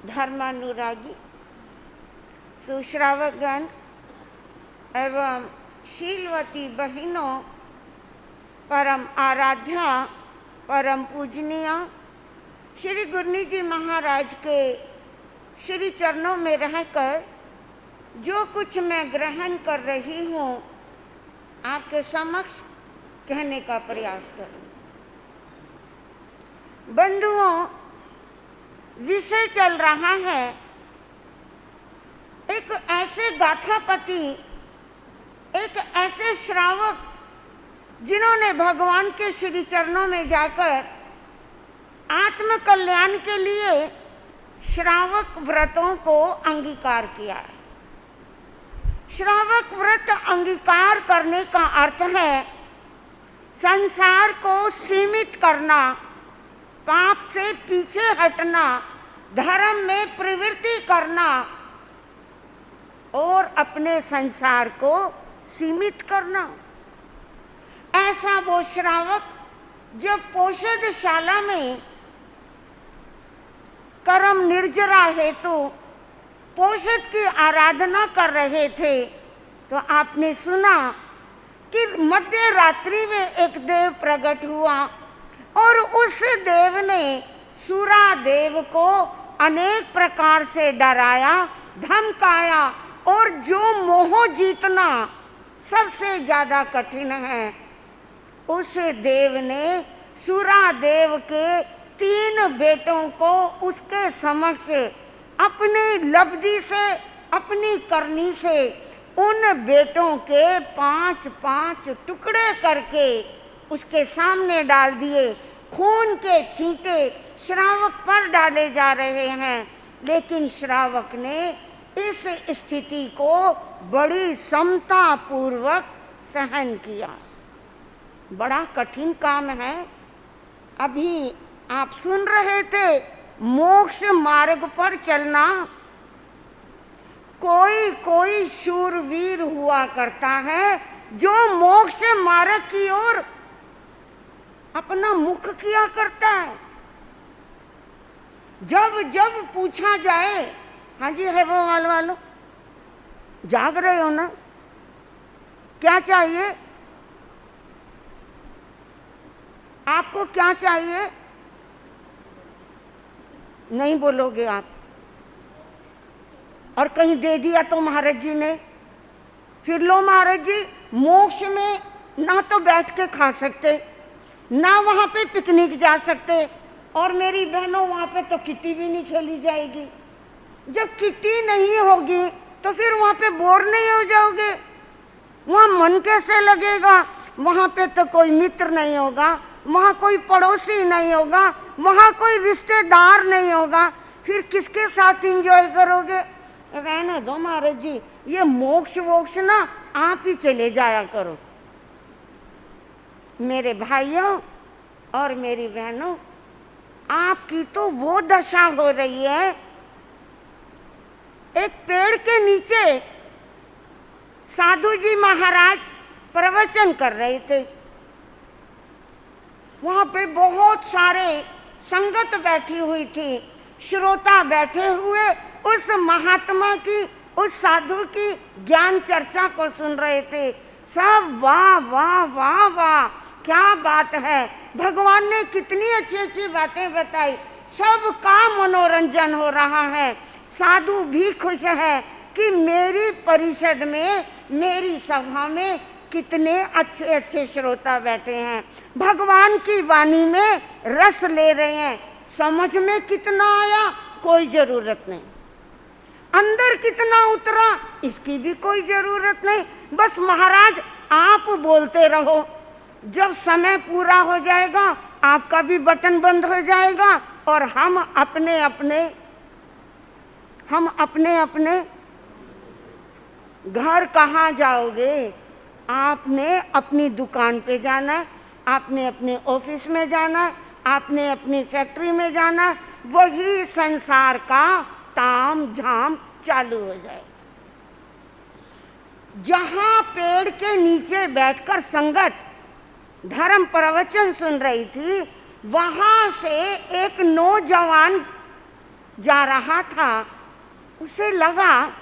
धर्मानुरागी सुश्रावकगण एवं शीलवती बहनों, परम आराध्या परम पूजनीय श्री गुरनीत जी महाराज के श्री चरणों में रहकर जो कुछ मैं ग्रहण कर रही हूँ आपके समक्ष कहने का प्रयास करूँ। बंधुओं, विषय चल रहा है एक ऐसे गाथापति, एक ऐसे श्रावक जिन्होंने भगवान के श्री चरणों में जाकर आत्म कल्याण के लिए श्रावक व्रतों को अंगीकार किया। श्रावक व्रत अंगीकार करने का अर्थ है संसार को सीमित करना, पाप से पीछे हटना, धर्म में प्रवृत्ति करना और अपने संसार को सीमित करना। ऐसा वो श्रावक जब पोषदशाला में कर्म निर्जरा हेतु पोषद की आराधना कर रहे थे तो आपने सुना कि मध्य रात्रि में एक देव प्रकट हुआ और उस देव ने सूरा देव को अनेक प्रकार से डराया, धमकाया और जो मोह जीतना सबसे ज्यादा कठिन है, उस देव ने सूरा देव के 3 बेटों को उसके समक्ष अपनी लब्धि से, अपनी करनी से उन बेटों के 5-5 टुकड़े करके उसके सामने डाल दिए। खून के छींटे श्रावक पर डाले जा रहे हैं, लेकिन श्रावक ने इस स्थिति को बड़ी समता पूर्वक सहन किया। बड़ा कठिन काम है। अभी आप सुन रहे थे मोक्ष मार्ग पर चलना। कोई कोई शूरवीर हुआ करता है जो मोक्ष मार्ग की ओर अपना मुख किया करता है। जब जब पूछा जाए, हाँ जी है वो वालों, जाग रहे हो ना, क्या चाहिए, आपको क्या चाहिए, नहीं बोलोगे आप। और कहीं दे दिया तो महाराज जी ने, फिर लो महाराज जी, मोक्ष में ना तो बैठ के खा सकते, ना वहां पे पिकनिक जा सकते, और मेरी बहनों वहां पे तो किट्टी भी नहीं खेली जाएगी। जब किट्टी नहीं होगी तो फिर वहां पे बोर नहीं हो जाओगे, वहां मन कैसे लगेगा। वहां पे तो कोई मित्र नहीं होगा, वहां कोई पड़ोसी नहीं होगा, वहां कोई रिश्तेदार नहीं होगा, फिर किसके साथ एंजॉय करोगे। रहने दो महाराज जी, ये मोक्ष वोक्ष ना आप ही चले जाया करो। मेरे भाइयों और मेरी बहनों, आपकी तो वो दशा हो रही है, एक पेड़ के नीचे साधु जी महाराज प्रवचन कर रहे थे। वहां पे बहुत सारे संगत बैठी हुई थी, श्रोता बैठे हुए उस महात्मा की, उस साधु की ज्ञान चर्चा को सुन रहे थे। सब वाह वाह वाह वाह, क्या बात है, भगवान ने कितनी अच्छी अच्छी बातें बताई, सबका मनोरंजन हो रहा है। साधु भी खुश है कि मेरी परिषद में, मेरी सभा में कितने अच्छे अच्छे श्रोता बैठे हैं, भगवान की वाणी में रस ले रहे हैं। समझ में कितना आया कोई जरूरत नहीं, अंदर कितना उतरा इसकी भी कोई जरूरत नहीं, बस महाराज आप बोलते रहो। जब समय पूरा हो जाएगा आपका भी बटन बंद हो जाएगा और हम अपने अपने घर कहाँ जाओगे। आपने अपनी दुकान पे जाना है, आपने अपने ऑफिस में जाना है, आपने अपनी फैक्ट्री में जाना है, वही संसार का ताम झाम चालू हो जाए। जहां पेड़ के नीचे बैठकर संगत धर्म प्रवचन सुन रही थी, वहां से एक नौजवान जा रहा था, उसे लगा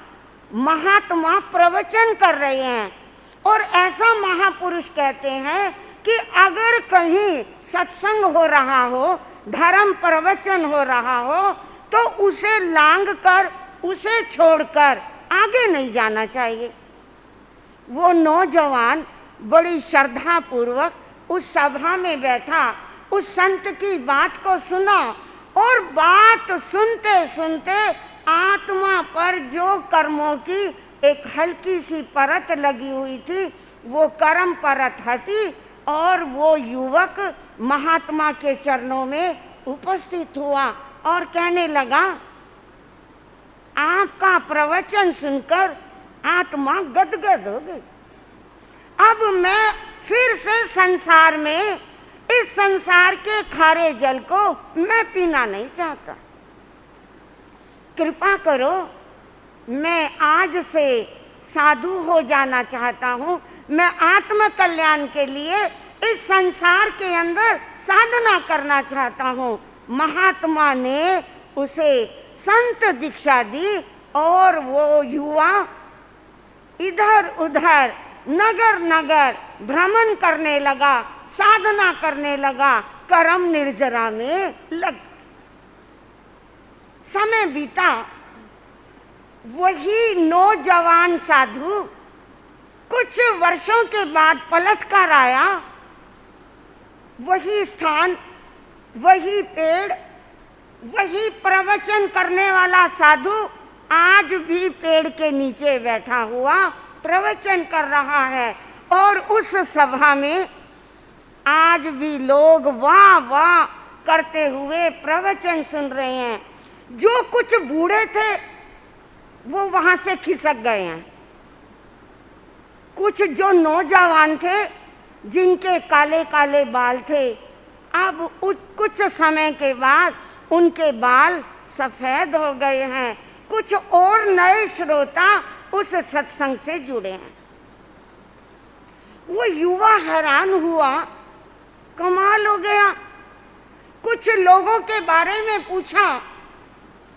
महात्मा प्रवचन कर रहे हैं। और ऐसा महापुरुष कहते हैं कि अगर कहीं सत्संग हो रहा हो, धर्म प्रवचन हो रहा हो, तो उसे लांग कर, उसे छोड़कर आगे नहीं जाना चाहिए। वो नौजवान बड़ी श्रद्धा पूर्वक उस सभा में बैठा, उस संत की बात को सुना, और बात सुनते सुनते आत्मा पर जो कर्मों की एक हल्की सी परत लगी हुई थी, वो कर्म परत हटी और वो युवक महात्मा के चरणों में उपस्थित हुआ और कहने लगा, आपका प्रवचन सुनकर आत्मा गदगद हो गई। अब मैं फिर से संसार में, इस संसार के खारे जल को मैं पीना नहीं चाहता। कृपा करो, मैं आज से साधु हो जाना चाहता हूँ। मैं आत्म कल्याण के लिए इस संसार के अंदर साधना करना चाहता हूँ। महात्मा ने उसे संत दीक्षा दी और वो युवा इधर उधर नगर नगर भ्रमण करने लगा, साधना करने लगा, कर्म निर्जरा में लग। समय बीता, वही नौजवान साधु कुछ वर्षों के बाद पलट कर आया। वही स्थान, वही पेड़, वही प्रवचन करने वाला साधु आज भी पेड़ के नीचे बैठा हुआ प्रवचन कर रहा है। और उस सभा में आज भी लोग वाह वाह करते हुए प्रवचन सुन रहे हैं। जो कुछ बूढ़े थे वो वहां से खिसक गए हैं। कुछ जो नौजवान थे, जिनके काले काले बाल थे, अब कुछ समय के बाद उनके बाल सफेद हो गए हैं। कुछ और नए श्रोता उस सत्संग से जुड़े हैं। वो युवा हैरान हुआ, कमाल हो गया। कुछ लोगों के बारे में पूछा,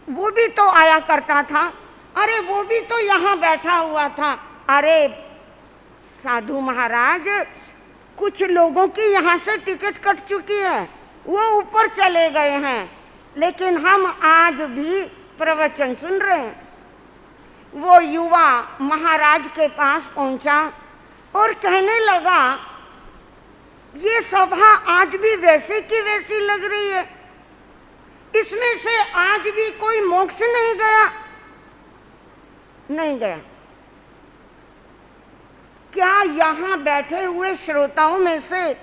वो भी तो आया करता था, अरे वो भी तो यहाँ बैठा हुआ था। अरे साधु महाराज, कुछ लोगों की यहाँ से टिकट कट चुकी है, वो ऊपर चले गए हैं, लेकिन हम आज भी प्रवचन सुन रहे हैं। वो युवा महाराज के पास पहुंचा और कहने लगा, ये सभा आज भी वैसे की वैसी लग रही है, इसमें से आज भी कोई मोक्ष नहीं गया। नहीं गया। क्या यहाँ बैठे हुए श्रोताओं में से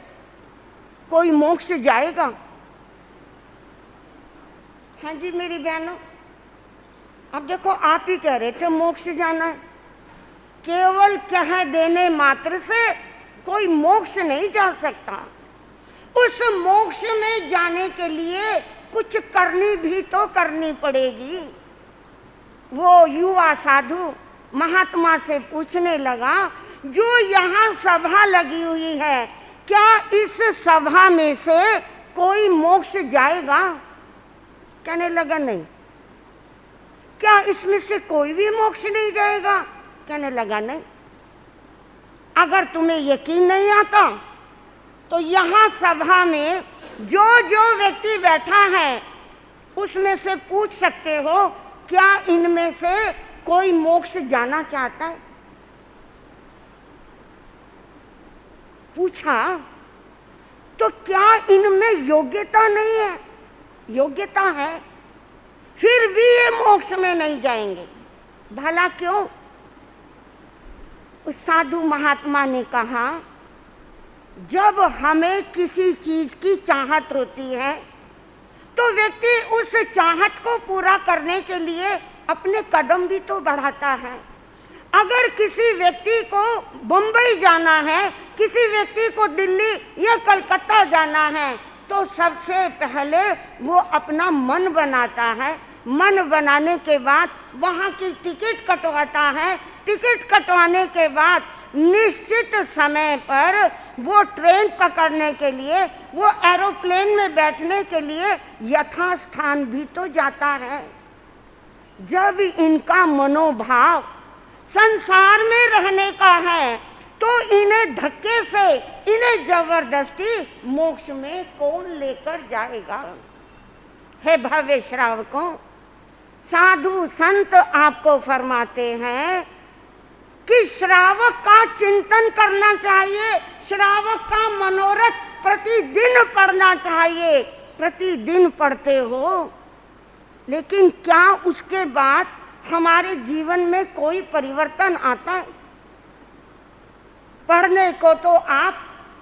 कोई मोक्ष जाएगा? हाँ जी मेरी बहनों, अब देखो, आप ही कह रहे थे मोक्ष जाना है। केवल कह देने मात्र से कोई मोक्ष नहीं जा सकता। उस मोक्ष में जाने के लिए कुछ करनी भी तो करनी पड़ेगी। वो युवा साधु महात्मा से पूछने लगा, जो यहाँ सभा लगी हुई है, क्या इस सभा में से कोई मोक्ष जाएगा? कहने लगा, नहीं। क्या इसमें से कोई भी मोक्ष नहीं जाएगा? कहने लगा, नहीं। अगर तुम्हें यकीन नहीं आता तो यहाँ सभा में जो जो व्यक्ति बैठा है उसमें से पूछ सकते हो, क्या इनमें से कोई मोक्ष जाना चाहता है? पूछा तो क्या इनमें योग्यता नहीं है? योग्यता है, फिर भी ये मोक्ष में नहीं जाएंगे। भला क्यों? उस साधु महात्मा ने कहा, जब हमें किसी चीज की चाहत होती है तो व्यक्ति उस चाहत को पूरा करने के लिए अपने कदम भी तो बढ़ाता है। अगर किसी व्यक्ति को बम्बई जाना है, किसी व्यक्ति को दिल्ली या कलकत्ता जाना है, तो सबसे पहले वो अपना मन बनाता है। मन बनाने के बाद वहाँ की टिकट कटवाता है। टिकट कटवाने के बाद निश्चित समय पर वो ट्रेन पकड़ने के लिए, वो एरोप्लेन में बैठने के लिए यथास्थान भी तो जाता है। जब इनका मनोभाव संसार में रहने का है तो इन्हें धक्के से, इन्हें जबरदस्ती मोक्ष में कौन लेकर जाएगा। हे भव्य श्रावकों, साधु संत आपको फरमाते हैं कि श्रावक का चिंतन करना चाहिए, श्रावक का मनोरथ प्रतिदिन पढ़ना चाहिए। प्रतिदिन पढ़ते हो, लेकिन क्या उसके बाद हमारे जीवन में कोई परिवर्तन आता है? पढ़ने को तो आप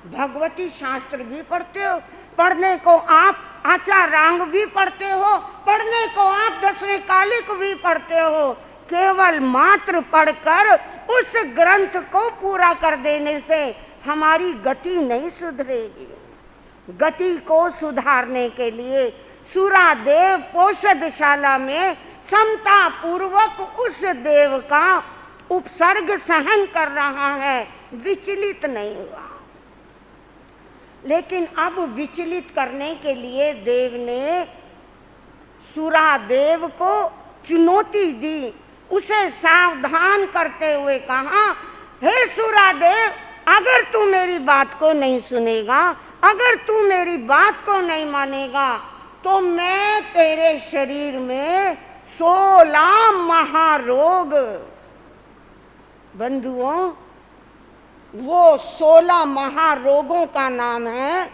भगवती शास्त्र भी पढ़ते हो, पढ़ने को आप आचारांग भी पढ़ते हो, पढ़ने को आप 10वें कालिक भी पढ़ते हो। केवल मात्र पढ़कर उस ग्रंथ को पूरा कर देने से हमारी गति नहीं सुधरेगी। गति को सुधारने के लिए सूरादेव पोषदशाला में समता पूर्वक उस देव का उपसर्ग सहन कर रहा है, विचलित नहीं हुआ। लेकिन अब विचलित करने के लिए देव ने सूरादेव को चुनौती दी, उसे सावधान करते हुए कहा, हे सूरादेव, अगर तू मेरी बात को नहीं सुनेगा, अगर तू मेरी बात को नहीं मानेगा, तो मैं तेरे शरीर में 16 महारोग, बंधुओं वो 16 महारोगों का नाम है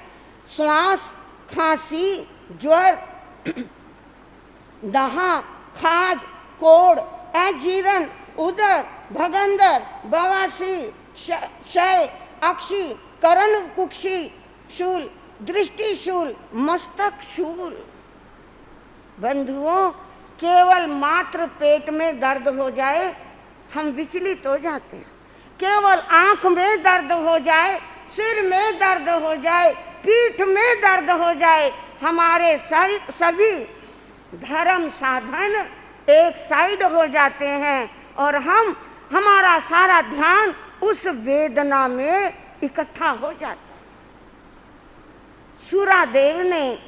श्वास, खांसी, ज्वर, दहा, खाज, कोढ़, अजीर्ण, उदर, भगंदर, बवासीर, क्षय, अक्षी, करण कुक्षी शूल, दृष्टि शूल, मस्तक शूल। बंधुओं, केवल मात्र पेट में दर्द हो जाए हम विचलित हो जाते हैं, केवल आंख में दर्द हो जाए, सिर में दर्द हो जाए, पीठ में दर्द हो जाए, हमारे सभी धर्म साधन एक साइड हो जाते हैं और हमारा सारा ध्यान उस वेदना में इकट्ठा हो जाता है। सूरादेव ने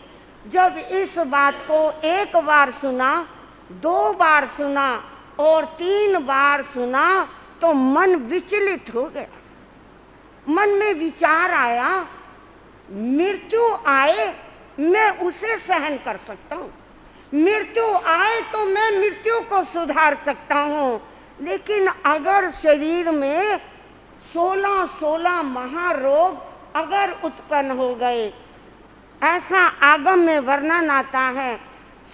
जब इस बात को एक बार सुना, 2 बार सुना और 3 बार सुना तो मन विचलित हो गया। मन में विचार आया, मृत्यु आए मैं उसे सहन कर सकता हूँ, मृत्यु आए तो मैं मृत्यु को सुधार सकता हूँ, लेकिन अगर शरीर में 16 महारोग अगर उत्पन्न हो गए, ऐसा आगम में वर्णन आता है,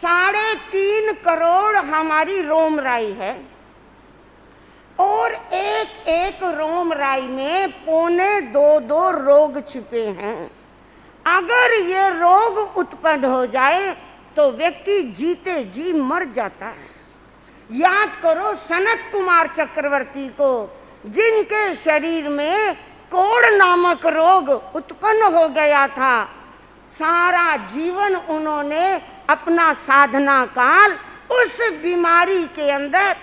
3.5 करोड़ हमारी रोम राई है और एक रोम राई में 2.25 रोग छिपे हैं। अगर ये रोग उत्पन्न हो जाए तो व्यक्ति जीते जी मर जाता है। याद करो सनत कुमार चक्रवर्ती को, जिनके शरीर में कोढ़ नामक रोग उत्पन्न हो गया था। सारा जीवन उन्होंने अपना साधना काल उस बीमारी के अंदर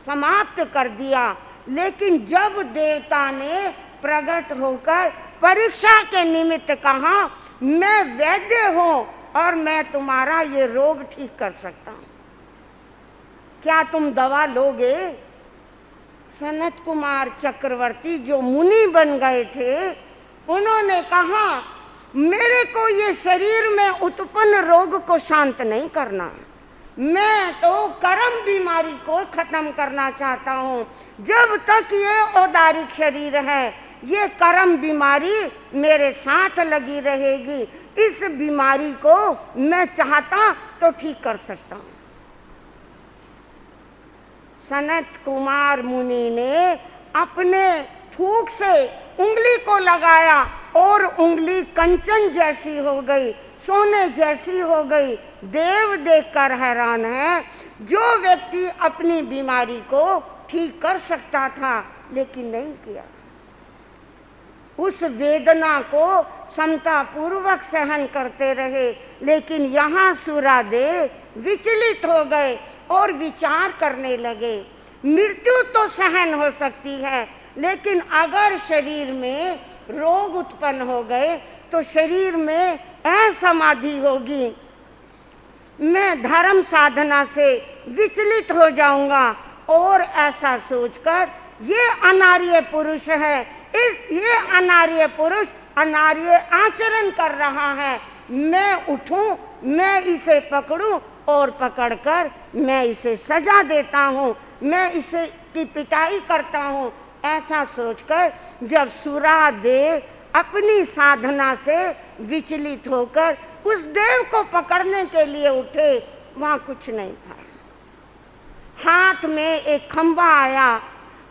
समाप्त कर दिया, लेकिन जब देवता ने प्रकट होकर परीक्षा के निमित्त कहा, मैं वैद्य हूँ और मैं तुम्हारा ये रोग ठीक कर सकता हूँ, क्या तुम दवा लोगे? सनत कुमार चक्रवर्ती जो मुनि बन गए थे, उन्होंने कहा, मेरे को ये शरीर में उत्पन्न रोग को शांत नहीं करना, मैं तो कर्म बीमारी को खत्म करना चाहता हूँ। जब तक ये औदारिक शरीर है, ये कर्म बीमारी मेरे साथ लगी रहेगी। इस बीमारी को मैं चाहता तो ठीक कर सकता हूँ। सनत कुमार मुनि ने अपने थूक से उंगली को लगाया और उंगली कंचन जैसी हो गई, सोने जैसी हो गई। देव देखकर हैरान है, जो व्यक्ति अपनी बीमारी को ठीक कर सकता था लेकिन नहीं किया। उस वेदना को समता पूर्वक सहन करते रहे, लेकिन यहाँ सूरादेव विचलित हो गए और विचार करने लगे। मृत्यु तो सहन हो सकती है, लेकिन अगर शरीर में रोग उत्पन्न हो गए तो शरीर में असमाधि होगी। मैं धर्म साधना से विचलित हो जाऊंगा। और ऐसा सोचकर ये अनार्य पुरुष है, ये अनार्य पुरुष अनार्य आचरण कर रहा है, मैं उठूं, मैं इसे पकड़ूं और पकड़कर मैं इसे सजा देता हूँ, मैं इसे की पिटाई करता हूँ। ऐसा सोचकर जब सूरादेव अपनी साधना से विचलित होकर उस देव को पकड़ने के लिए उठे, वहां कुछ नहीं था। हाथ में एक खंबा आया,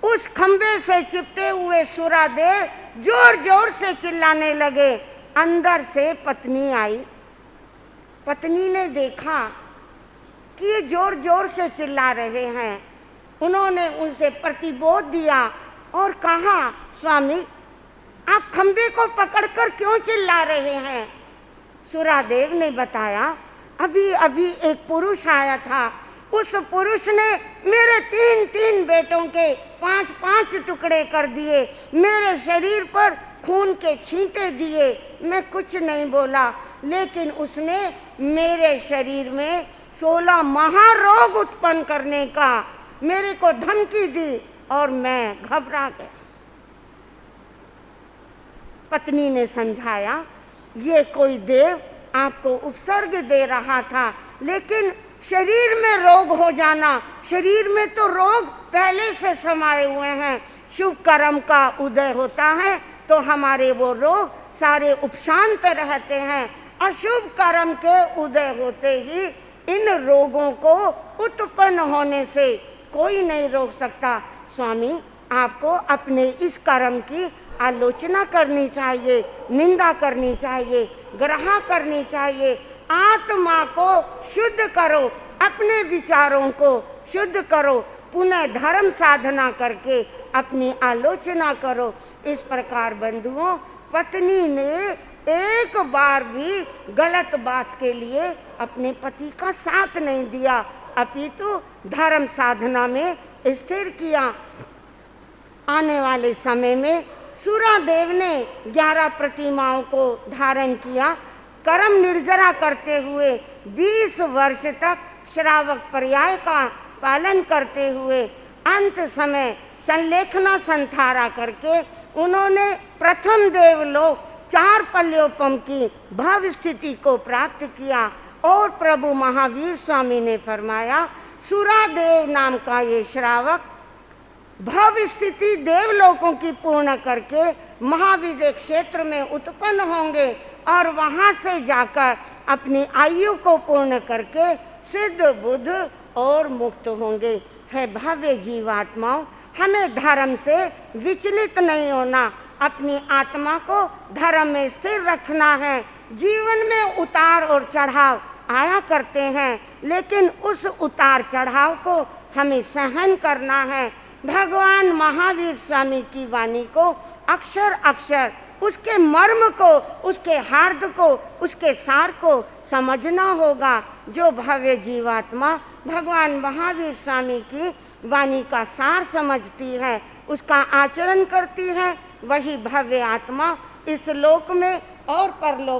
उस खंबे से चिपटे हुए सूरादेव जोर जोर से चिल्लाने लगे। अंदर से पत्नी आई। पत्नी ने देखा कि ये जोर जोर से चिल्ला रहे हैं। उन्होंने उनसे प्रतिबोध दिया और कहा, स्वामी आप खंबे को पकड़कर क्यों चिल्ला रहे हैं? सूरादेव ने बताया, अभी अभी एक पुरुष आया था, उस पुरुष ने मेरे 3-3 बेटों के 5-5 टुकड़े कर दिए, मेरे शरीर पर खून के छींटे दिए। मैं कुछ नहीं बोला, लेकिन उसने मेरे शरीर में 16 महारोग उत्पन्न करने का मेरे को धमकी दी और मैं घबरा गया। पत्नी ने समझाया, ये कोई देव आपको उपसर्ग दे रहा था, लेकिन शरीर में रोग हो जाना, शरीर में तो रोग पहले से समाये हुए हैं। शुभ कर्म का उदय होता है तो हमारे वो रोग सारे उपशांत रहते हैं। अशुभ कर्म के उदय होते ही इन रोगों को उत्पन्न होने से कोई नहीं रोक सकता। स्वामी आपको अपने इस कर्म की आलोचना करनी चाहिए, निंदा करनी चाहिए, ग्रह करनी चाहिए। आत्मा को शुद्ध करो, अपने विचारों को शुद्ध करो, पुनः धर्म साधना करके अपनी आलोचना करो। इस प्रकार बंधुओं, पत्नी ने एक बार भी गलत बात के लिए अपने पति का साथ नहीं दिया, अपितु धर्म साधना में स्थिर किया। आने वाले समय में सूरादेव ने 11 प्रतिमाओं को धारण किया। कर्म निर्जरा करते हुए 20 वर्ष तक श्रावक पर्याय का पालन करते हुए अंत समय संलेखना संथारा करके उन्होंने प्रथम देवलोक 4 पल्योपम की भव स्थिति को प्राप्त किया। और प्रभु महावीर स्वामी ने फरमाया, सूरादेव नाम का ये श्रावक भव स्थिति देवलोकों की पूर्ण करके महाविद्य क्षेत्र में उत्पन्न होंगे और वहां से जाकर अपनी आयु को पूर्ण करके सिद्ध बुद्ध और मुक्त होंगे। है भव्य जीवात्माओं, हमें धर्म से विचलित नहीं होना, अपनी आत्मा को धर्म में स्थिर रखना है। जीवन में उतार और चढ़ाव आया करते हैं, लेकिन उस उतार चढ़ाव को हमें सहन करना है। भगवान महावीर स्वामी की वाणी को अक्षर अक्षर उसके मर्म को, उसके हार्द को, उसके सार को समझना होगा। जो भव्य जीवात्मा भगवान महावीर स्वामी की वाणी का सार समझती है, उसका आचरण करती है, वही भव्य आत्मा इस लोक में और परलोक